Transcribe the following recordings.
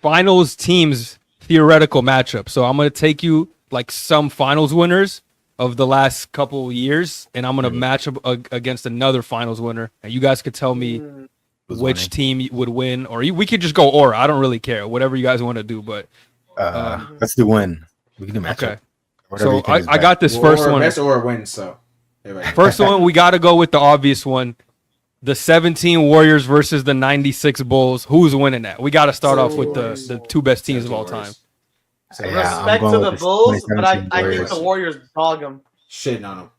finals teams theoretical matchup. So I'm gonna take you like some finals winners of the last couple years, and I'm gonna match up against another finals winner, and you guys could tell me which team would win, or we could just go aura. I don't really care, whatever you guys want to do. But let's do win. We can do matchup. Okay. So I got this first one. Best or win. So first one, we got to go with the obvious one. The 17 Warriors versus the 96 Bulls. Who's winning that? We got to start off with the two best teams of all time. So, respect to the Bulls, but I think the Warriors dog them. Shitting on them.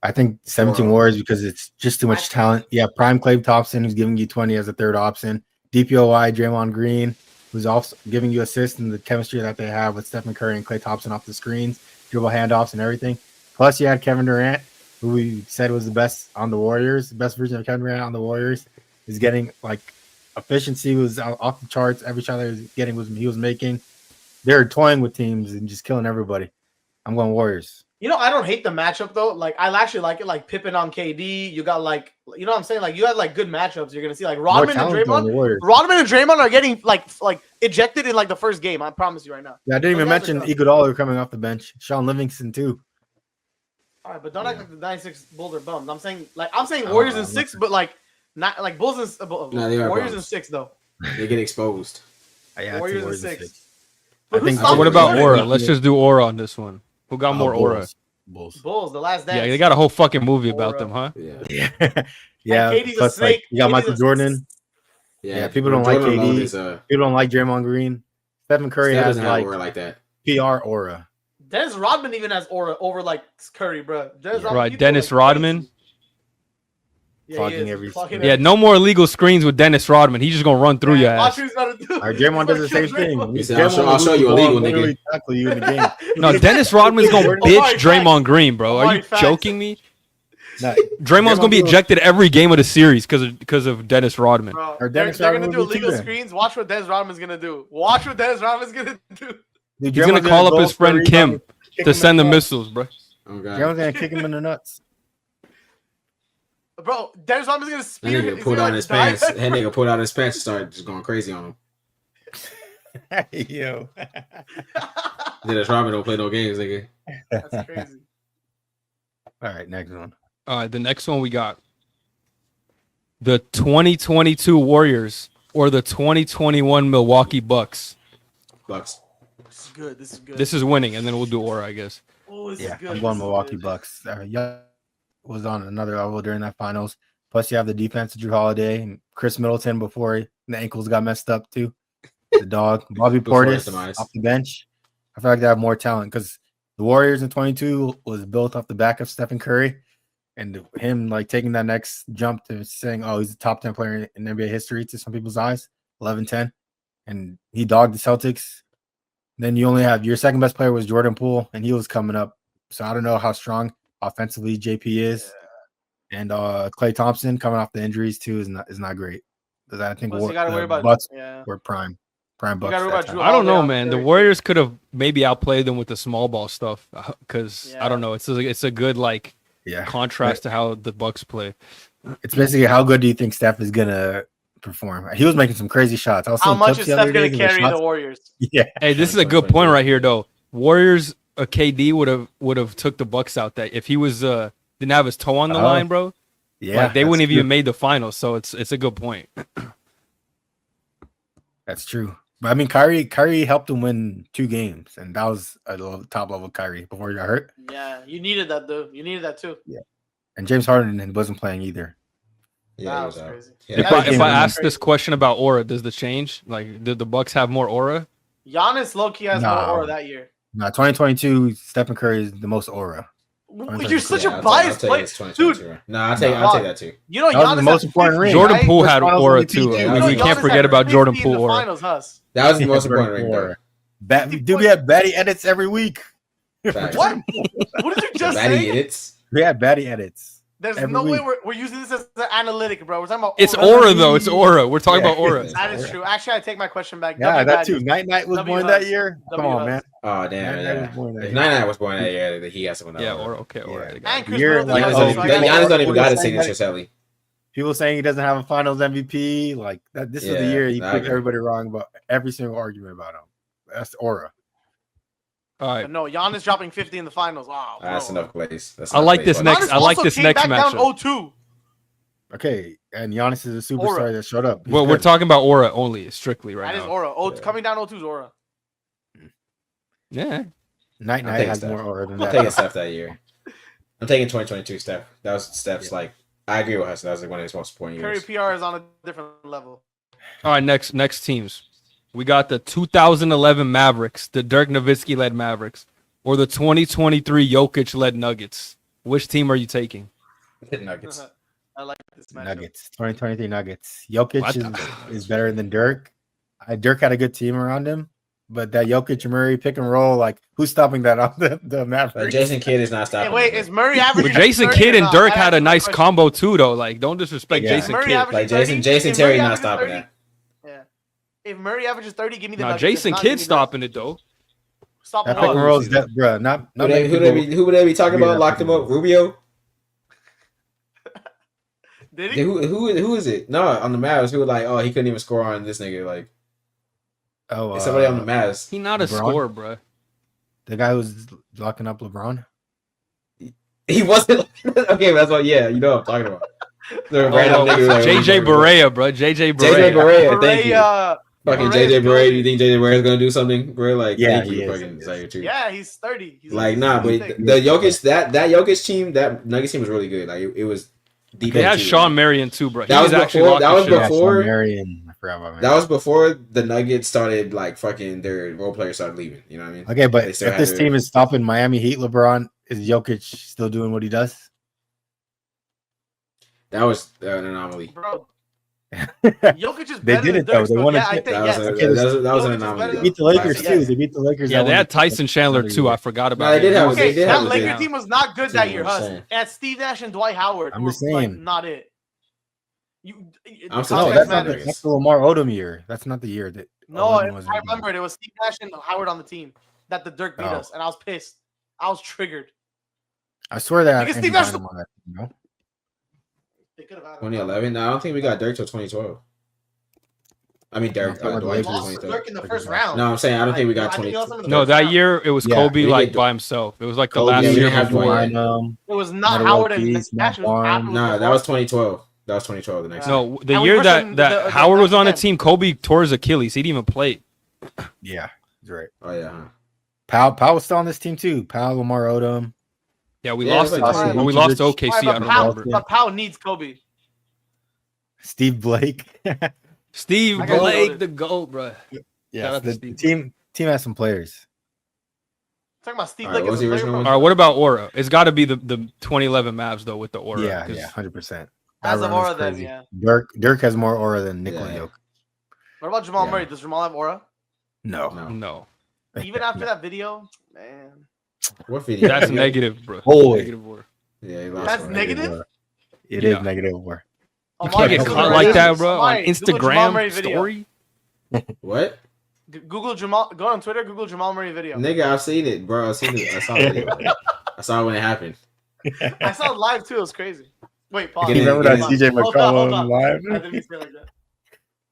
I think 17 Warriors because it's just too much talent. Yeah, prime Klay Thompson, who's giving you 20 as a third option. DPOY, Draymond Green, who's also giving you assists in the chemistry that they have with Stephen Curry and Klay Thompson off the screens, dribble handoffs and everything. Plus, you had Kevin Durant, who we said was the best on the Warriors. The best version of Kevin Durant on the Warriors is getting like efficiency was off the charts. Every shot he was making. They're toying with teams and just killing everybody. I'm going Warriors. You know, I don't hate the matchup though. Like, I actually like it. Like Pippen on KD. You got like, you know what I'm saying? Like, you had like good matchups. You're gonna see like Rodman and Draymond. Rodman and Draymond are getting like ejected in like the first game. I promise you right now. Yeah, I didn't even mention Iguodala coming off the bench. Sean Livingston too. All right, but don't act like the 96 Bulls are bums. I'm saying Warriors in 6, but like not like Bulls and Warriors in 6 though. They get exposed. Yeah, Warriors in 6. I think. What about aura? Let's just do aura on this one. Who got more aura? Bulls, The Last Dance. Yeah, they got a whole fucking movie about them, huh? Yeah. Yeah. Plus, like, you got Michael Jordan. Yeah, people don't like KD. People don't like Draymond Green. Stephen Curry has like that. PR aura. Dennis Rodman even has aura over like Curry, bro. Dennis Rodman. Yeah, no more illegal screens with Dennis Rodman. He's just gonna run through your ass. Draymond does the same thing. I'll show you illegal, nigga. Tackle you in the game. No, Dennis Rodman's gonna bitch Draymond Green, bro. Are you joking me? No, Draymond's gonna be ejected every game of the series because of Dennis Rodman. Bro, they're gonna do illegal screens. Watch what Dennis Rodman's gonna do. He's gonna call up his friend Kim to send the missiles, bro. Draymond's gonna kick him in the nuts. Bro, Dennis Rodman's gonna spear him. That nigga pulled out his pants. That nigga pulled out his pants and started just going crazy on him. Yo. Dennis Rodman don't play no games, nigga. That's crazy. All right, next one. All right, the next one we got the 2022 Warriors or the 2021 Milwaukee Bucks. Bucks. This is good. This is winning, and then we'll do aura, I guess. Oh, this is good. I'm going Milwaukee Bucks. Was on another level during that finals. Plus, you have the defense of Drew Holiday and Chris Middleton before the ankles got messed up too. The dog, Bobby Portis off the bench. I feel like they have more talent because the Warriors in 22 was built off the back of Stephen Curry, and him like taking that next jump to saying, "Oh, he's a top 10 player in NBA history" to some people's eyes, 11-10, and he dogged the Celtics. Then you only have your second best player was Jordan Poole, and he was coming up. So I don't know how strong offensively JP is, and Klay Thompson coming off the injuries too is not great. Because I think Bucks were prime Bucks. I don't know, man. The Warriors could have maybe outplayed them with the small ball stuff because I don't know. It's a good contrast to how the Bucks play. It's basically how good do you think Steph is gonna perform? He was making some crazy shots. How much is Steph gonna carry the Warriors? Yeah. Hey, this is a good point right here, though. Warriors. A KD would have took the Bucks out. That if he was didn't have his toe on the line, bro. Yeah, they wouldn't have even made the finals. So it's a good point. That's true. But I mean, Kyrie helped him win 2 games, and that was a top level Kyrie before he got hurt. Yeah, you needed that though. You needed that too. Yeah, and James Harden wasn't playing either. Yeah, that was crazy. If I ask this question about aura, does the change? Like, did the Bucks have more aura? Giannis low-key has more aura that year. No, 2022, Stephen Curry is the most aura. You're such a biased player, dude. No, I'll take that too. You know, Giannis the most important ring. Jordan Poole had aura too. We can't forget about Jordan Poole aura. That was the most important ring, though. Dude, we have baddie edits every week. What? What did you just say? Baddie edits. We have baddie edits. There's no way we're using this as an analytic, bro. We're talking about it's aura, though. It's aura. We're talking about aura. That is true. Actually, I take my question back. Yeah, that too. Night was born that year. Come on, man. Oh, damn. If Night was born that year, he has someone else. Yeah, aura. Okay, aura. And Chris Giannis don't even got a signature, Sally. People saying he doesn't have a Finals MVP, like that. This is the year he proved everybody wrong about every single argument about him. That's aura. All right. But no, Giannis dropping 50 in the finals. Wow, That's enough plays. I like this next. I like this next matchup. Down 0-2. Okay, and Giannis is a superstar that showed up. Well, we're talking about aura only, strictly right now. That is aura. Coming down 0-2 is aura. Yeah. Night has more aura than that. I'm taking Steph that year. I'm taking 2022 Steph. That was Steph's like. I agree with Hassan. That was like one of his most important years. Curry PR is on a different level. All right, next teams. We got the 2011 Mavericks, the Dirk Nowitzki led Mavericks, or the 2023 Jokic led Nuggets. Which team are you taking? Nuggets. I like this matchup. Nuggets. 2023 Nuggets. Jokic is better than Dirk. Dirk had a good team around him, but that Jokic Murray pick and roll, like who's stopping that on the Mavericks? Jason Kidd is not stopping. Hey, wait, is Murray averaging? But Jason Kidd and Dirk had a nice combo too, though. Like, don't disrespect Jason Kidd. Like Jason Terry not stopping that. Yeah. If Murray averages 30, give me the. Now Jason Kidd stopping it though. Stop that pick and roll is that, bro. Not who would they be talking about? Locked him up, Rubio. Did he? Who is it? No, on the Mavs, who was like, oh, he couldn't even score on this nigga. Like, somebody on the Mavs. He not a scorer, bro. The guy who's locking up LeBron. He wasn't. Okay, that's what. Yeah, you know what I'm talking about. The random nigga like, JJ Barea, bro. JJ Barea. JJ Barea. Thank you. Fucking JJ Barea. Do you think JJ Barea is gonna do something, bro? Like, yeah, thank you. Fucking yeah, he's 30. He's like, nah, but the Jokic, that Jokic team, that Nuggets team was really good. Like, it was. They had Sean Marion too, bro. That was before. That was before. Marion. I forgot about that was before the Nuggets started like fucking their role players started leaving. You know what I mean? Okay, but if this team is stopping Miami Heat, LeBron, is Jokic still doing what he does? That was an anomaly, bro. Jokic is better. They did it though. They won it. That was an anomaly. They beat the Lakers too. They beat the Lakers. Yeah, they had Tyson Chandler too. I forgot about. They did have. Okay, that Lakers team was not good that year. Huss. And Steve Nash and Dwight Howard. I'm just saying, like, not it. That's the Lamar Odom year. That's not the year that. No, I remember it. It was Steve Nash and Howard on the team that the Dirk beat us, and I was pissed. I was triggered. I swear that. Because Steve Nash. 2011. No, I don't think we got Dirk till 2012. I mean, Dirk. Dirk in the first round. No, I'm saying I don't think we got 2012. No, that year it was Kobe like by himself. It was like the last year before. It was not Howard and Nash. No, that was 2012. That was 2012. The next. No, the year that Howard was on the team, Kobe tore his Achilles. He didn't even play. Yeah, that's right. Oh yeah. Powell was still on this team too. Powell, Lamar Odom. Yeah, we lost it when we lost to OKC. I remember. But Powell needs Kobe. Steve Blake. Steve Blake, the GOAT, bro. Yeah, the team has some players. Talking about Steve Blake. All right, what about aura? It's got to be the 2011 Mavs though with the aura. Yeah, 100%. As of aura, then yeah. Dirk has more aura than Nikola Jokic. What about Jamal Murray? Does Jamal have aura? No. Even after that video, man. What video? That's negative, bro. Negative aura. Yeah, that's negative. It is negative aura. You can't get caught like that, bro. On Instagram story. What? Google Jamal. Go on Twitter. Google Jamal Murray video. Nigga, I've seen it, bro. I seen it. I saw it. I saw it when it happened. I saw it live too. It was crazy. Wait, pause. You remember that CJ McCollum live? I didn't say like that.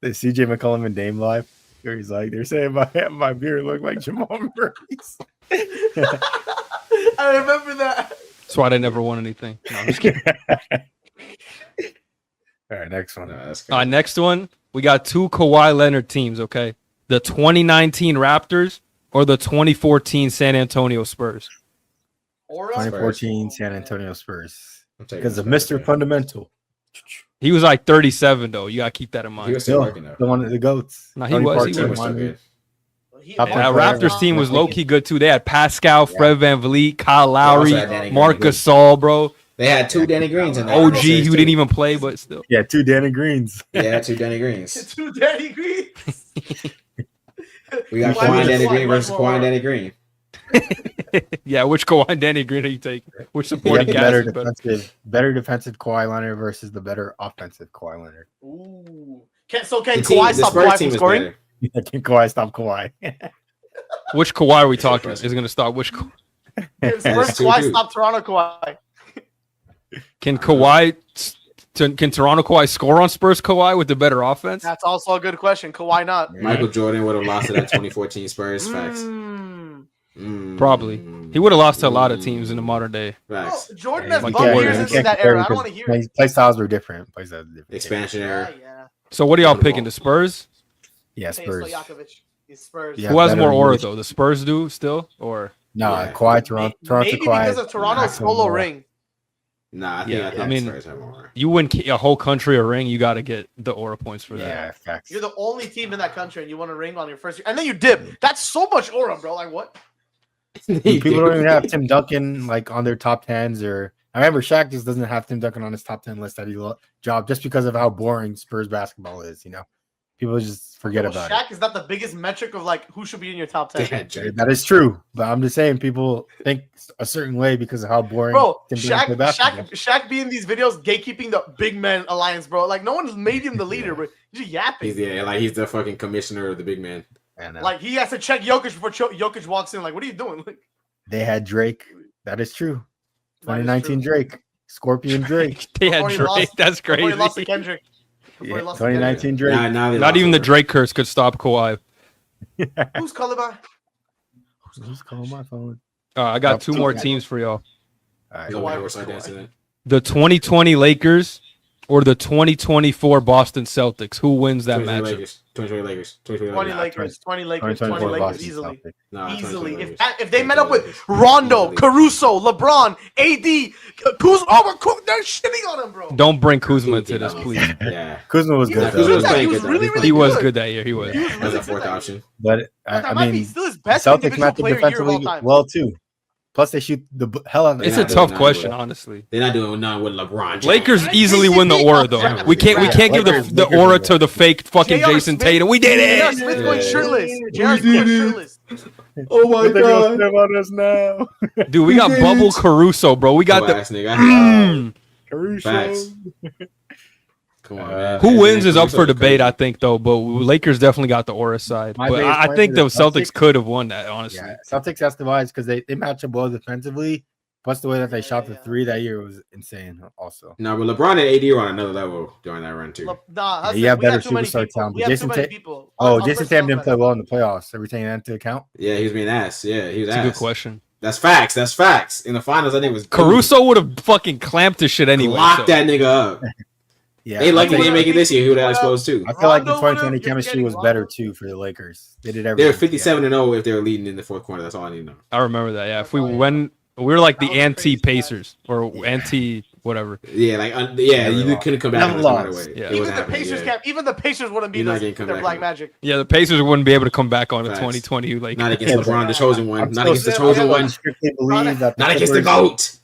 The CJ McCollum and Dame live. Where he's like, they're saying my beard looked like Jamal Murray's. I remember that. That's why they never won anything. No, I'm just kidding. All right, next one. Next one. We got two Kawhi Leonard teams, okay? The 2019 Raptors or the 2014 San Antonio Spurs? 2014 San Antonio Spurs. Because of Mr. Fundamental. He was like 37, though. You got to keep that in mind. He was still working, though. The one of the GOATs. No, he was. He was still good. That Raptors team was low-key good, too. They had Pascal, Fred VanVleet, Kyle Lowry, Marc Gasol, bro. They had two Danny Greens in there. OG, who didn't even play, but still. Yeah, two Danny Greens. Yeah, two Danny Greens. Two Danny Greens. We got Kawhi Danny Green versus Kawhi Danny Green. Yeah, which Kawhi Danny Green are you taking? Which supporting cast better defensive Kawhi Leonard versus the better offensive Kawhi Leonard? Ooh. Can Kawhi stop Kawhi from scoring? Can Kawhi stop Kawhi? Which Kawhi are we talking? Is going to stop which Kawhi? Kawhi stop Toronto Kawhi? Can Kawhi Can Toronto Kawhi score on Spurs Kawhi with the better offense? That's also a good question. Kawhi not. Michael Jordan would have lost to that 2014 Spurs. Facts. Probably. He would have lost to a lot of teams in the modern day. Facts. Bro, Jordan has Like bum years Warriors. into that era. I don't want to hear it. Play styles were different. Play styles were different. Expansion era. Yeah. So what are y'all picking? The Spurs? Yeah, Spurs. Spurs. Yeah, Who has more aura leadership. though? The Spurs do still, or No, Yeah. Kawhi, Toronto, Maybe Kawhi. because of Toronto's solo ring. Nah, I think I mean, Spurs have more. you win a whole country a ring, you got to get the aura points for that. Yeah, facts. You're the only team in that country, and you won a ring on your first year, and then you dip. That's so much aura, bro. Like what? People don't even have Tim Duncan like on their top 10s, or I remember Shaq just doesn't have Tim Duncan on his top 10 list that he job just because of how boring Spurs basketball is. You know, people just forget about Shaq is not the biggest metric of like who should be in your top 10. it. That is true, but I'm just saying people think a certain way because of how boring. Bro, Tim Duncan play basketball. Shaq be in these videos gatekeeping the big man alliance, bro. Like no one made him the leader, bro. He's just yapping. He's the fucking commissioner of the big man. Like he has to check Jokic before Jokic walks in. Like, what are you doing? Like, they had Drake. That is true. 2019 Drake, Scorpion Drake. They had Drake. That's crazy. Before he lost to Kendrick. Yeah, 2019 Drake. Not even the Drake curse could stop Kawhi. Who's calling by? Who's calling my phone? I got two more teams for y'all. All right. The 2020 Lakers or the 2024 Boston Celtics. Who wins that matchup? 20 Lakers. 20 Lakers, easily. Easily. If they met up with Rondo, Caruso, LeBron, AD, Kuzma, they're shitting on him, bro. Don't bring Kuzma into this, please. Yeah. Kuzma was good. Kuzma was playing He was good. really, really He was good. good that year. He was. As a fourth option. But That I might be mean, still his best Celtics individual match up player year of all defensively time. well too. Plus, they shoot the hell out of It's They're a not tough doing question, nothing. honestly. They're not doing none with LeBron James. Lakers easily win the aura though. We can't give the aura to the fake fucking J.R. Jason Smith- Tatum. We did J.R. it. Smith going shirtless. J.R. Smith going shirtless. Oh my What they gonna say about us now? Dude, we got Bubble Caruso, bro. We got the ass nigga. Caruso. Facts. Come on, man. who wins is up for debate, I think, though. But Lakers definitely got the aura side. My But biggest I point think for the Celtics could have won that, honestly. Yeah, Celtics has to wise because they match up well defensively. Plus, the way that they shot the three that year was insane. Also, No, but LeBron and AD were on another level during that run too. Nah, you have we got better too many superstar people. talent. We But have too Jason many Tatum. people. Oh, Jason Tatum didn't play well in the playoffs. Everything into account. Yeah, he was being ass. Yeah, he was That's ass. a good question. That's facts. That's facts. In the finals, I think it was Caruso would have fucking clamped his shit anyway. locked that nigga up. Yeah, They lucky I they didn't think- make it this year. He would have exposed too. I feel like the Rondo would've- 2020 you're chemistry was forgetting better Rondo. too for the Lakers. They did They everything. were 57-0 if they were leading in the fourth quarter. That's all I need to know. I remember that. Yeah, if we were like the That was a crazy anti-Pacers or anti whatever. Yeah, you couldn't come back Never on this right lost. away. Yeah. It Even wasn't the happening, Pacers yeah. can't. Even the Pacers wouldn't beat You're not us getting with come their back Black on. Magic. Yeah, the Pacers wouldn't be able to come back on the Facts. 2020 Lakers. Not against LeBron, the chosen one. I'm Not still against the saying chosen I one. strictly believe that Not against the GOAT.